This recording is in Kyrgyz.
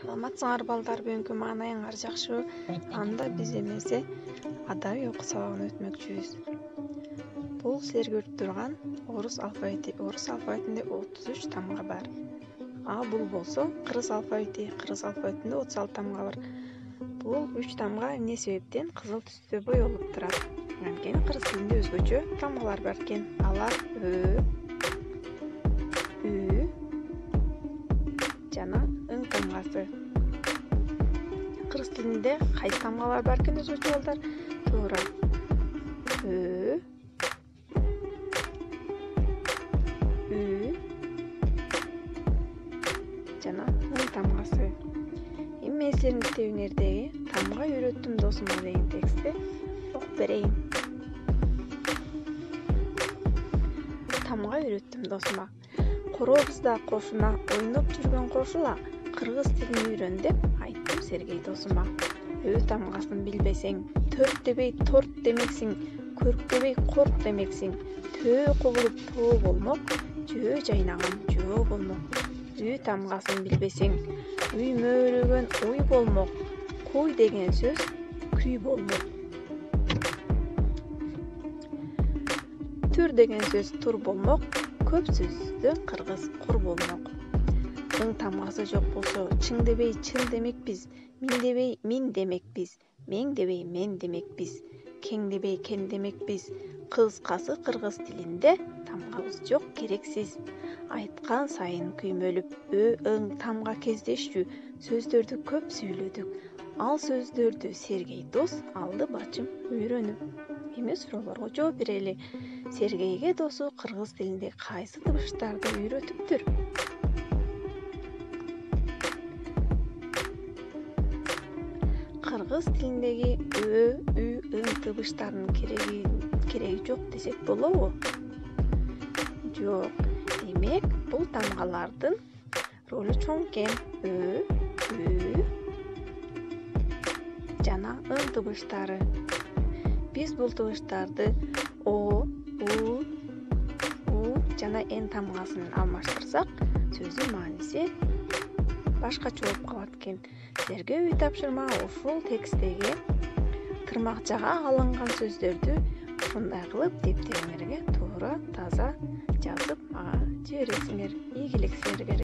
Саламатсыңар балдар, бүгүнкү маанайыңар жакшыбы? Анда биз эмесе адабий окуу сабагына өтмөкчүбүз. Бул силер көрүп турган орус алфавити. Орус алфавитинде 33 тамга бар. А бул болсо кыргыз алфавити. Кыргыз алфавитинде 36 тамга бар. Бул 3 тамга эмне себептен кызыл түстө боелуп турат? Анткени кыргыз тилинде өзгөчө тамгалар бар экен. Алар ө, ү жана ың тамгасы. Кыргыз тилинде кайсы тамгалар бар экен өзгөчө балдар? Туура. Ө, ү жана ың тамгасы. Эми мен силердин китебиңердеги тамга үйрөттүм досума деген текстти окуп берейин. Тамга үйрөттүм досума. Коробузда кошуна ойноп жүргөн кошула кыргыз тилин үйрөн деп айттым Сергей досума. Ө тамгасын билбесең, төрт дебей торт демексиң, көрк дебей корк демексиң. Төө кубулуп тоо болмок, жөө жайнаган жөө болмок. Үй тамгасын билбесең, үй мөөлөгөн уй болмок. Куй деген сөз күй болмок. Түр деген сөз тур болмок. Көп сөздөн кыргыз кур болмок. Ың тамгасы жок болсо, чың дебей чын демекпиз, мин дебей мин демекпиз, мең дебей мен демекпиз, кең дебей кен демекпиз. Кыскасы кыргыз тилинде тамгабыз жок, керексиз. Айткан сайын күймөлүп, ө ың тамга кездешчү сөздөрдү көп сүйлөдүк. Ал сөздөрдү Сергей дос алды бачым үйрөнүп. Эми суроолорго жооп берели. Сергейге досу кыргыз тилинде кайсы табыштарды үйрөтүптүр? Кыргыз тилиндеги ө, ү, ың табыштарынын кереги жок десек болобу? Жок. Демек, бул тамгалардын ролу чоң экен. Ө, ү жана ың табыштары. Биз бул табыштарды о, у жана н тамгасын алмаштырсак, сөздүн мааниси башкача болуп калат экен. Силерге үй тапшырма ушул текстеги тырмакчага алынган сөздөрдү ушундай кылып дептериңерге туура таза жазып мага жибересиңер. Ийгилик силерге.